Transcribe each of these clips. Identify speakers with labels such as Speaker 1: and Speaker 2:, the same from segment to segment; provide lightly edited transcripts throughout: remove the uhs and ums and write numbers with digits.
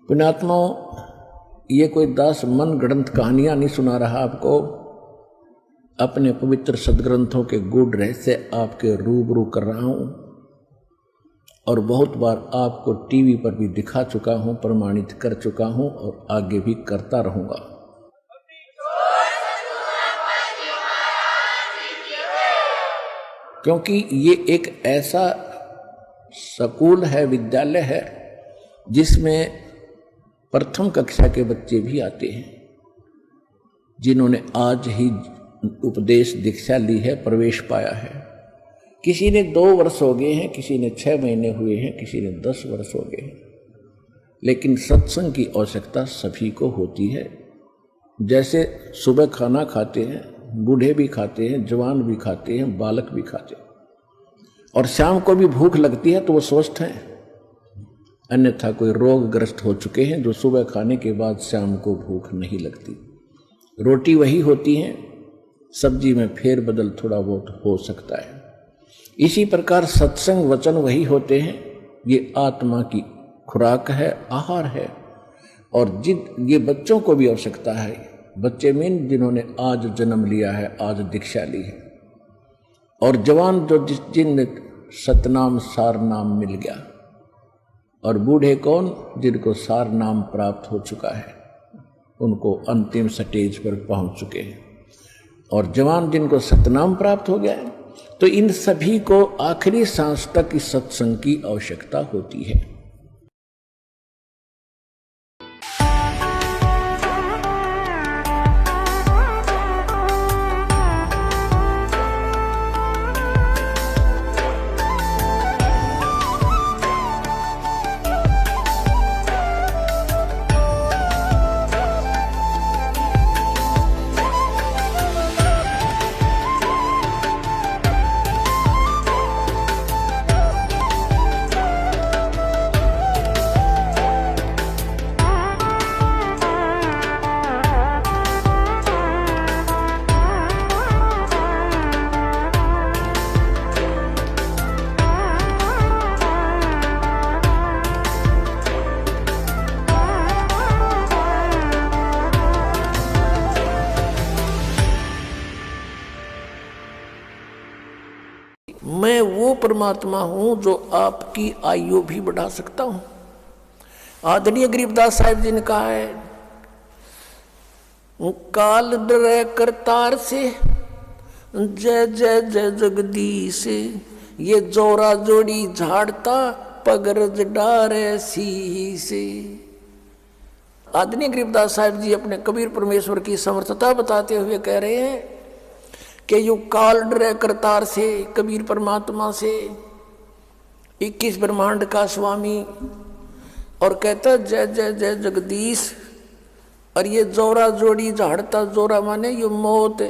Speaker 1: पुण्यात्माओं, ये कोई दास मन गढ़ंत कहानियां नहीं सुना रहा आपको। अपने पवित्र सदग्रंथों के गूढ़ रहस्य आपके रूबरू कर रहा हूं और बहुत बार आपको टीवी पर भी दिखा चुका हूं, प्रमाणित कर चुका हूं और आगे भी करता रहूंगा। क्योंकि ये एक ऐसा स्कूल है, विद्यालय है, जिसमें प्रथम कक्षा के बच्चे भी आते हैं, जिन्होंने आज ही उपदेश दीक्षा ली है, प्रवेश पाया है। किसी ने 2 वर्ष हो गए हैं, किसी ने 6 महीने हुए हैं, किसी ने 10 वर्ष हो गए हैं, लेकिन सत्संग की आवश्यकता सभी को होती है। जैसे सुबह खाना खाते हैं, बूढ़े भी खाते हैं, जवान भी खाते हैं, बालक भी खाते हैं, और शाम को भी भूख लगती है तो वो स्वस्थ हैं। अन्यथा कोई रोगग्रस्त हो चुके हैं जो सुबह खाने के बाद शाम को भूख नहीं लगती। रोटी वही होती है, सब्जी में फेर बदल थोड़ा बहुत हो सकता है। इसी प्रकार सत्संग वचन वही होते हैं। ये आत्मा की खुराक है, आहार है, और ये बच्चों को भी आवश्यकता है। बच्चे मीन जिन्होंने आज जन्म लिया है, आज दीक्षा ली है, और जवान जो जिन सतनाम सार नाम मिल गया, और बूढ़े कौन, जिनको सार नाम प्राप्त हो चुका है, उनको अंतिम स्टेज पर पहुंच चुके हैं, और जवान जिनको सतनाम प्राप्त हो गया है। तो इन सभी को आखिरी सांस तक इस सत्संग की आवश्यकता होती है। मैं वो परमात्मा हूं जो आपकी आयु भी बढ़ा सकता हूं। आदरणीय गरीबदास साहिब जी ने कहा है, काल डरे करतार से, जय जय जय जगदीश, ये जोरा जोड़ी झाड़ता पगरज डारे सी से। आदरणीय गरीबदास साहिब जी अपने कबीर परमेश्वर की समर्थता बताते हुए कह रहे हैं कि यू काल डरे करतार से, कबीर परमात्मा से, 21 ब्रह्मांड का स्वामी, और कहता जय जय जय जगदीश। और ये जोरा जोड़ी झाड़ता, जोरा माने ये मौत,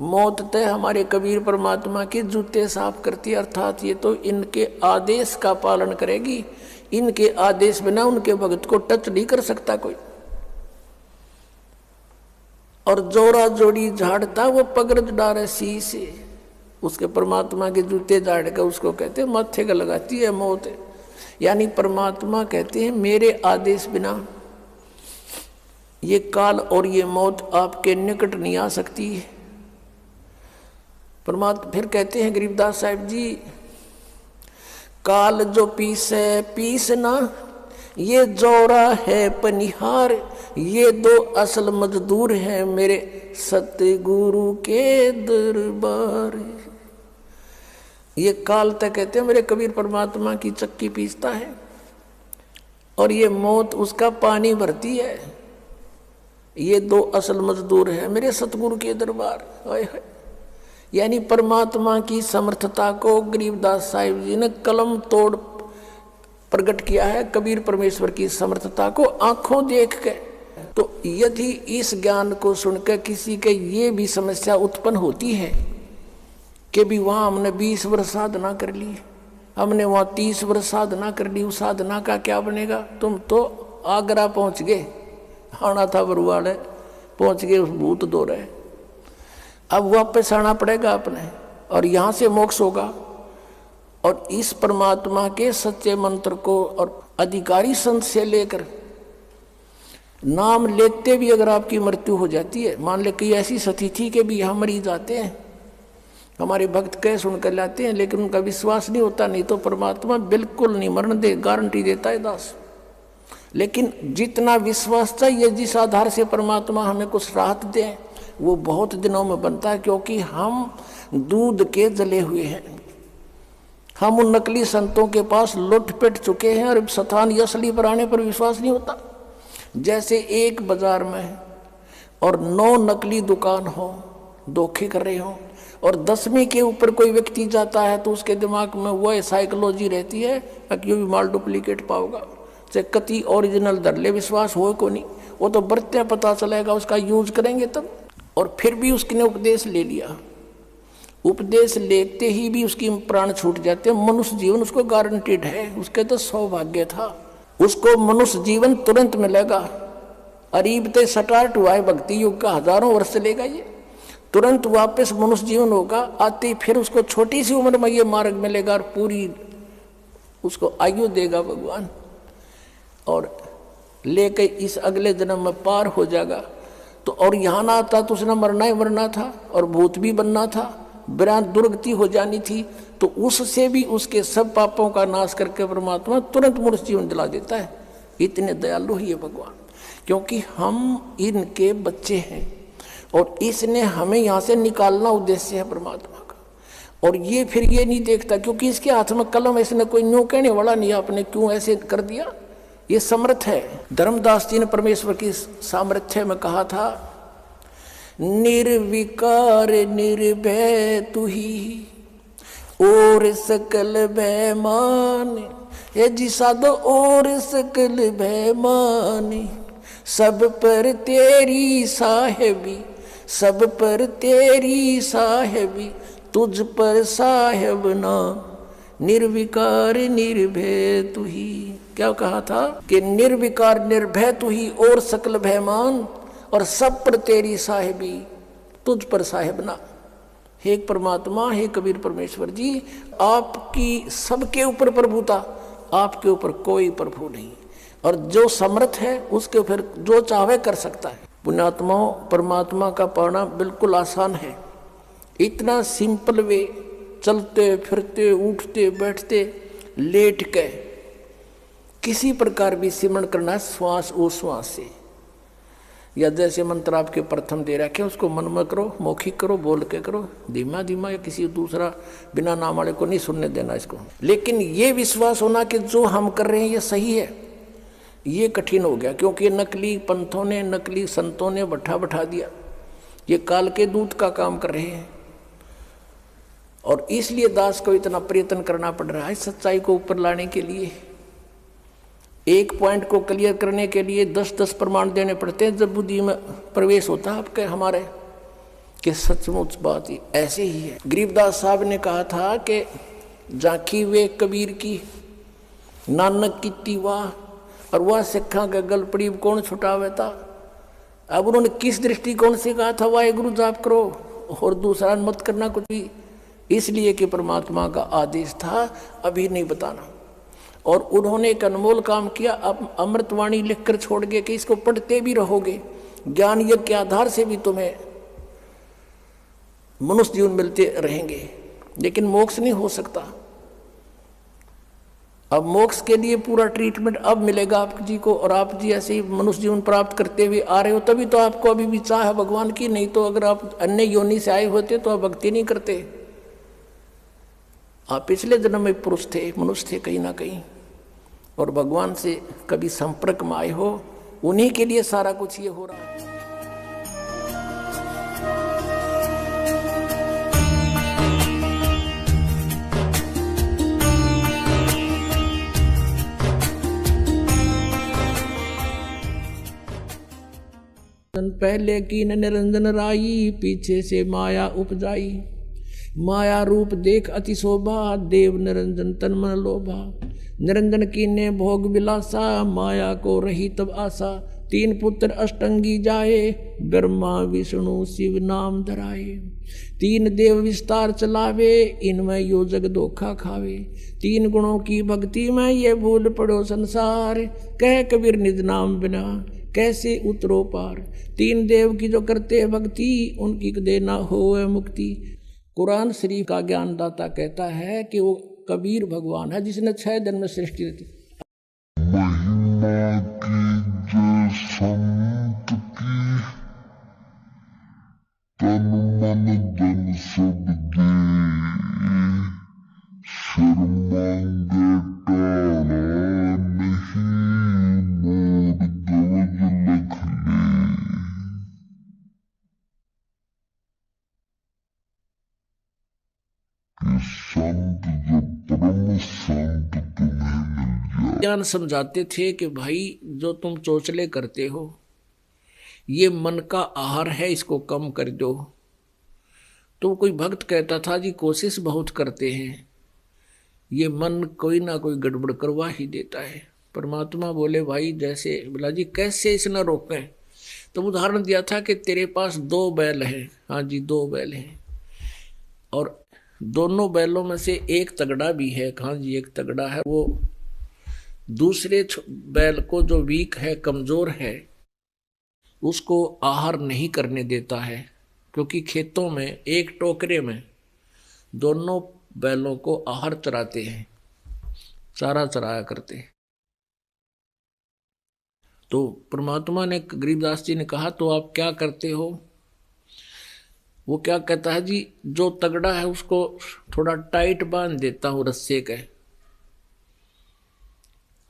Speaker 1: मौत तय हमारे कबीर परमात्मा के जूते साफ करती है, अर्थात ये तो इनके आदेश का पालन करेगी। इनके आदेश बिना उनके भक्त को टच नहीं कर सकता कोई। और जोरा जोड़ी झाड़ता वो पगरज डारे सी से, उसके परमात्मा के जूते झाड़ कर उसको कहते हैं माथे का लगाती है मौत। यानी परमात्मा कहते हैं मेरे आदेश बिना ये काल और ये मौत आपके निकट नहीं आ सकती है। परमात्मा फिर कहते हैं गरीबदास साहिब जी, काल जो पीसे पीसना, ये जोरा है पनिहार, ये 2 असल मजदूर हैं मेरे सतगुरु के दरबार। ये काल तक कहते हैं मेरे कबीर परमात्मा की चक्की पीसता है, और ये मौत उसका पानी भरती है। ये 2 असल मजदूर हैं मेरे सतगुरु के दरबार। यानी परमात्मा की समर्थता को गरीबदास साहिब जी ने कलम तोड़ प्रकट किया है, कबीर परमेश्वर की समर्थता को आंखों देख के। तो यदि इस ज्ञान को सुनकर किसी के ये भी समस्या उत्पन्न होती है कि भी वहाँ हमने 20 वर्ष साधना कर ली, हमने वहाँ 30 वर्ष साधना कर ली, उस साधना का क्या बनेगा? तुम तो आगरा पहुँच गए, आना था बरुआड़े, पहुँच गए उस भूत दो रहे, अब वापस आना पड़ेगा अपने, और यहाँ से मोक्ष होगा। और इस परमात्मा के सच्चे मंत्र को और अधिकारी संत से लेकर नाम लेते भी अगर आपकी मृत्यु हो जाती है, मान ले कि ऐसी स्थिति के भी हम मरीज आते हैं, हमारे भक्त कह सुनकर लाते हैं, लेकिन उनका विश्वास नहीं होता, नहीं तो परमात्मा बिल्कुल नहीं मरण दे, गारंटी देता है दास। लेकिन जितना विश्वास चाहिए, जिस आधार से परमात्मा हमें कुछ राहत दे, वो बहुत दिनों में बनता है, क्योंकि हम दूध के जले हुए हैं। हम उन नकली संतों के पास लुट पिट चुके हैं और स्थान असली पर आने पर विश्वास नहीं होता। जैसे एक बाजार में और 9 नकली दुकान हो, धोखे कर रहे हो, और 10वीं के ऊपर कोई व्यक्ति जाता है तो उसके दिमाग में वह साइकोलॉजी रहती है कि भी माल डुप्लीकेट पाओगा, चाहे कति ओरिजिनल दर ले, विश्वास हो को नहीं, वो तो बरते पता चलेगा, उसका यूज करेंगे तब। और फिर भी उसने उपदेश ले लिया, उपदेश लेते ही भी उसकी प्राण छूट जाते हैं। मनुष्य जीवन उसको गारंटीड है, उसके तो सौभाग्य था, उसको मनुष्य जीवन तुरंत मिलेगा। अरीबते स्टार्ट हुआ है भक्ति युग का, हजारों वर्ष चलेगा, ये तुरंत वापस मनुष्य जीवन होगा। आते फिर उसको छोटी सी उम्र में ये मार्ग मिलेगा और पूरी उसको आयु देगा भगवान, और लेके इस अगले जन्म में पार हो जाएगा। तो और यहाँ ना आता तो उसने मरना ही मरना था, और भूत भी बनना था, बिना दुर्गति हो जानी थी। तो उससे भी उसके सब पापों का नाश करके परमात्मा तुरंत मनुष्य जीवन दिला देता है। इतने दयालु ही है भगवान, क्योंकि हम इनके बच्चे हैं और इसने हमें यहाँ से निकालना उद्देश्य है परमात्मा का। और ये फिर ये नहीं देखता, क्योंकि इसके हाथ में कलम, इसने कोई न्यू कहने वाला नहीं, आपने क्यों ऐसे कर दिया, ये समर्थ है। धर्मदास जी ने परमेश्वर की सामर्थ्य में कहा था, निर्विकार निर्भय तू ही और सकल भय मान, ये जी साधो और सकल भय मान, सब पर तेरी साहेबी, सब पर तेरी साहेबी, तुझ पर साहेब ना, निर्विकार निर्भय तू ही। क्या कहा था कि निर्विकार निर्भय तू ही और सकल भयमान, और सब पर तेरी साहेबी, तुझ पर साहेब ना। हे परमात्मा, हे कबीर परमेश्वर जी, आपकी सबके ऊपर प्रभुता, आपके ऊपर कोई प्रभु नहीं, और जो समर्थ है उसके ऊपर जो चाहे कर सकता है। पुण्यात्माओं, परमात्मा का पाना बिल्कुल आसान है, इतना सिंपल वे, चलते फिरते उठते बैठते लेट के किसी प्रकार भी सिमरण करना है, श्वास उश्वास से, या जैसे मंत्र आपके प्रथम दे रखे उसको मन में करो, मौखिक करो, बोल के करो, धीमा धीमा, या किसी दूसरा बिना नाम वाले को नहीं सुनने देना इसको। लेकिन ये विश्वास होना कि जो हम कर रहे हैं ये सही है, ये कठिन हो गया, क्योंकि नकली पंथों ने, नकली संतों ने बैठा दिया, ये काल के दूत का काम कर रहे हैं। और इसलिए दास को इतना प्रयत्न करना पड़ रहा है सच्चाई को ऊपर लाने के लिए। एक पॉइंट को क्लियर करने के लिए 10-10 प्रमाण देने पड़ते हैं, जब बुद्धि में प्रवेश होता है आपके हमारे कि सचमुच बात ही ऐसे ही है। गरीबदास साहब ने कहा था कि झांकी वे कबीर की, नानक की तीवा, और वह सिखा का गल पड़ी कौन छुटावे था। अब उन्होंने किस दृष्टिकोण से कहा था वाहेगुरु जाप करो और दूसरा मत करना कुछ भी, इसलिए कि परमात्मा का आदेश था अभी नहीं बताना। और उन्होंने एक अनमोल काम किया, अब अमृतवाणी लिखकर छोड़ गए कि इसको पढ़ते भी रहोगे, ज्ञान यज्ञ के आधार से भी तुम्हें मनुष्य जीवन मिलते रहेंगे, लेकिन मोक्ष नहीं हो सकता। अब मोक्ष के लिए पूरा ट्रीटमेंट अब मिलेगा आप जी को, और आप जी ऐसे ही मनुष्य जीवन प्राप्त करते हुए आ रहे हो, तभी तो आपको अभी भी चाह है भगवान की, नहीं तो अगर आप अन्य योनि से आए होते तो आप भक्ति नहीं करते। आप पिछले जन्म में पुरुष थे, मनुष्य थे कहीं ना कहीं, और भगवान से कभी संपर्क में आए हो, उन्हीं के लिए सारा कुछ ये हो रहा है। पहले की निरंजन राई, पीछे से माया उपजाई, माया रूप देख अति शोभा, देव निरंजन तन मन लोभा। निरंजन की ने भोग विलासा, माया को रही तब आशा। 3 पुत्र अष्टंगी जाए, ब्रह्मा विष्णु शिव नाम धराए। 3 देव विस्तार चलावे, इनमें यो जग धोखा खावे। 3 गुणों की भक्ति में ये भूल पड़ो संसार, कह कबीर निज नाम बिना, कैसे उतरो पार। तीन देव की जो करते हैं भक्ति, उनकी देना हो मुक्ति। कुरान शरीफ का ज्ञानदाता कहता है कि वो कबीर भगवान है जिसने 6 दिन में सृष्टि दी।
Speaker 2: महिमा कीजिए संत की, तन मन धन सब दे, शर्मांगे टाला नहीं, मोर ध्वज लख ले। कि संत जो परम संत तुम्हें मिल जाए।
Speaker 1: ज्ञान समझाते थे कि भाई जो तुम चोचले करते हो ये मन का आहार है, इसको कम कर दो। तो कोई भक्त कहता था जी कोशिश बहुत करते हैं, ये मन कोई ना कोई गड़बड़ करवा ही देता है। परमात्मा बोले भाई जैसे, बोला जी कैसे इसे न रोकें। तो उदाहरण दिया था कि तेरे पास 2 बैल हैं, हाँ जी 2 बैल हैं, और दोनों बैलों में से एक तगड़ा भी है, हाँ जी एक तगड़ा है, वो दूसरे बैल को जो वीक है, कमजोर है, उसको आहार नहीं करने देता है। क्योंकि खेतों में एक टोकरे में दोनों बैलों को आहार चराते हैं, चारा चराया करते हैं। तो परमात्मा ने, गरीबदास जी ने कहा तो आप क्या करते हो। वो क्या कहता है जी, जो तगड़ा है उसको थोड़ा टाइट बांध देता हूं रस्से के,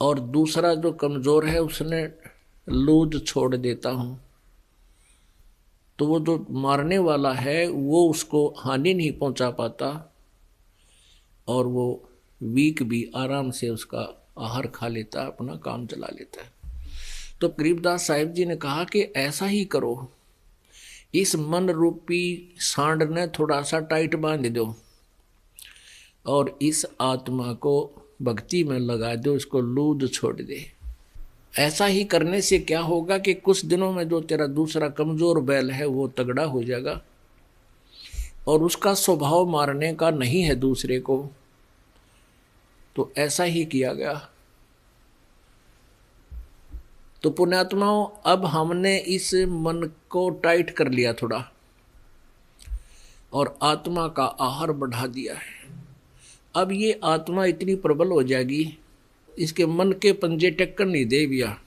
Speaker 1: और दूसरा जो कमजोर है उसने लूज छोड़ देता हूं। तो वो जो मारने वाला है वो उसको हानि नहीं पहुंचा पाता, और वो वीक भी आराम से उसका आहार खा लेता, अपना काम चला लेता है। तो गरीबदास साहिब जी ने कहा कि ऐसा ही करो, इस मन रूपी सांड ने थोड़ा सा टाइट बांध दो और इस आत्मा को भक्ति में लगा दो, इसको लूज छोड़ दे। ऐसा ही करने से क्या होगा कि कुछ दिनों में जो तेरा दूसरा कमजोर बैल है वो तगड़ा हो जाएगा, और उसका स्वभाव मारने का नहीं है दूसरे को। तो ऐसा ही किया गया। तो पुण्यात्माओं, अब हमने इस मन को टाइट कर लिया थोड़ा, और आत्मा का आहार बढ़ा दिया है। अब ये आत्मा इतनी प्रबल हो जाएगी, इसके मन के पंजे टक्कर नहीं दे भैया,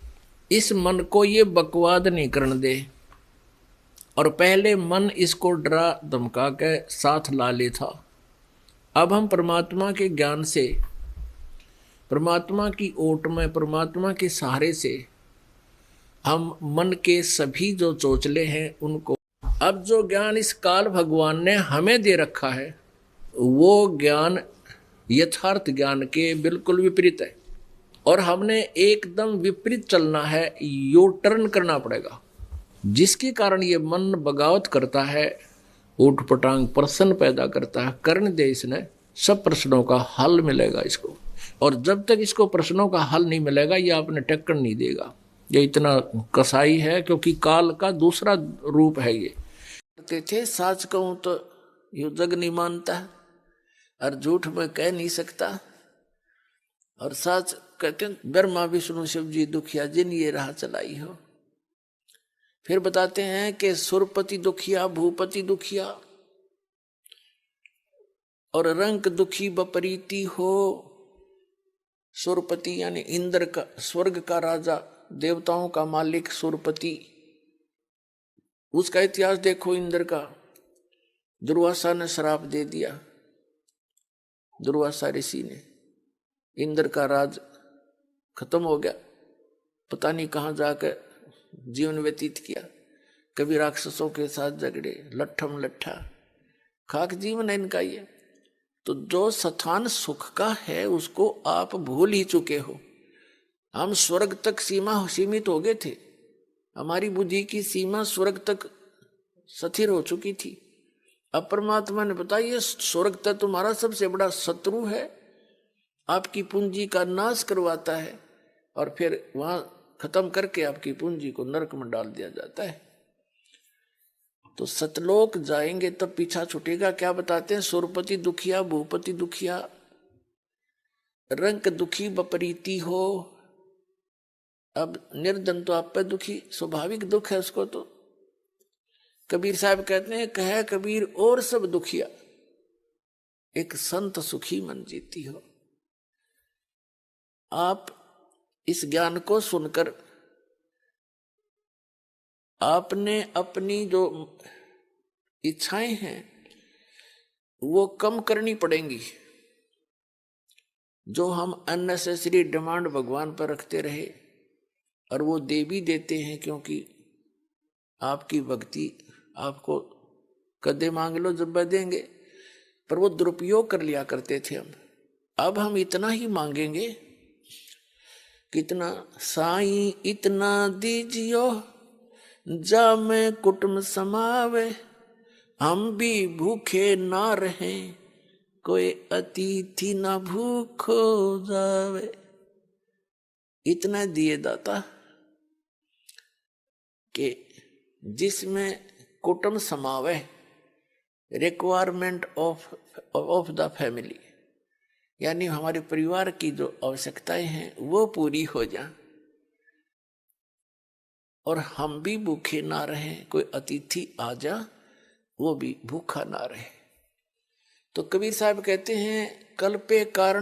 Speaker 1: इस मन को ये बकवाद नहीं करने दे। और पहले मन इसको डरा धमका के साथ ला ले था। अब हम परमात्मा के ज्ञान से, परमात्मा की ओट में, परमात्मा के सहारे से हम मन के सभी जो चोचले हैं उनको, अब जो ज्ञान इस काल भगवान ने हमें दे रखा है वो ज्ञान यथार्थ ज्ञान के बिल्कुल विपरीत है, और हमने एकदम विपरीत चलना है, यू टर्न करना पड़ेगा। जिसके कारण ये मन बगावत करता है, ऊट पटांग प्रश्न पैदा करता है, करने दे, इसने सब प्रश्नों का हल मिलेगा इसको। और जब तक इसको प्रश्नों का हल नहीं मिलेगा ये आपने टक्कर नहीं देगा। ये इतना कसाई है, क्योंकि काल का दूसरा रूप है ये। कहते थे सच कहूं तो यू जग नहीं मानता, और झूठ में कह नहीं सकता। और सच कहते हैं ब्रह्मा विष्णु शिव जी दुखिया जिन ये राह चलाई हो। फिर बताते हैं कि सुरपति दुखिया, भूपति दुखिया, और रंक दुखी बपरीति हो। सुरपति यानी इंद्र का, स्वर्ग का राजा, देवताओं का मालिक सुरपति, उसका इतिहास देखो। इंद्र का दुर्वासा ने श्राप दे दिया, दुर्वासा ऋषि ने, इंद्र का राज खत्म हो गया, पता नहीं कहां जाकर जीवन व्यतीत किया। कभी राक्षसों के साथ झगड़े, लट्ठम लट्ठा, खाक जीवन है इनका ये। तो जो स्थान सुख का है उसको आप भूल ही चुके हो। हम स्वर्ग तक सीमित हो गए थे, हमारी बुद्धि की सीमा स्वर्ग तक स्थिर हो चुकी थी। अब परमात्मा ने बताया ये स्वर्ग तक तुम्हारा सबसे बड़ा शत्रु है, आपकी पूंजी का नाश करवाता है, और फिर वहां खत्म करके आपकी पूंजी को नरक में डाल दिया जाता है। तो सतलोक जाएंगे तब पीछा छूटेगा। क्या बताते हैं, सुरपति दुखिया, भूपति दुखिया, रंक दुखी बपरीति हो। अब निर्धन तो आप पे दुखी, स्वाभाविक दुख है उसको। तो कबीर साहब कहते हैं, कहे कबीर और सब दुखिया, एक संत सुखी मन जीती हो। आप इस ज्ञान को सुनकर आपने अपनी जो इच्छाएं हैं वो कम करनी पड़ेंगी। जो हम अननेसेसरी डिमांड भगवान पर रखते रहे, और वो दे भी देते हैं, क्योंकि आपकी भक्ति आपको कदे मांग लो जब देंगे, पर वो दुरुपयोग कर लिया करते थे हम। अब हम इतना ही मांगेंगे, कितना साईं इतना दीजियो जा में कुटुंब समावे, हम भी भूखे ना रहें कोई अतिथि ना भूखो जावे। इतना दिए दाता कि जिसमें कुटुंब समावे, रिक्वायरमेंट ऑफ द फैमिली, यानी हमारे परिवार की जो आवश्यकताएं हैं वो पूरी हो जाए, और हम भी भूखे ना रहें, कोई अतिथि आ जा वो भी भूखा ना रहे। तो कबीर साहब कहते हैं, कल पे कारण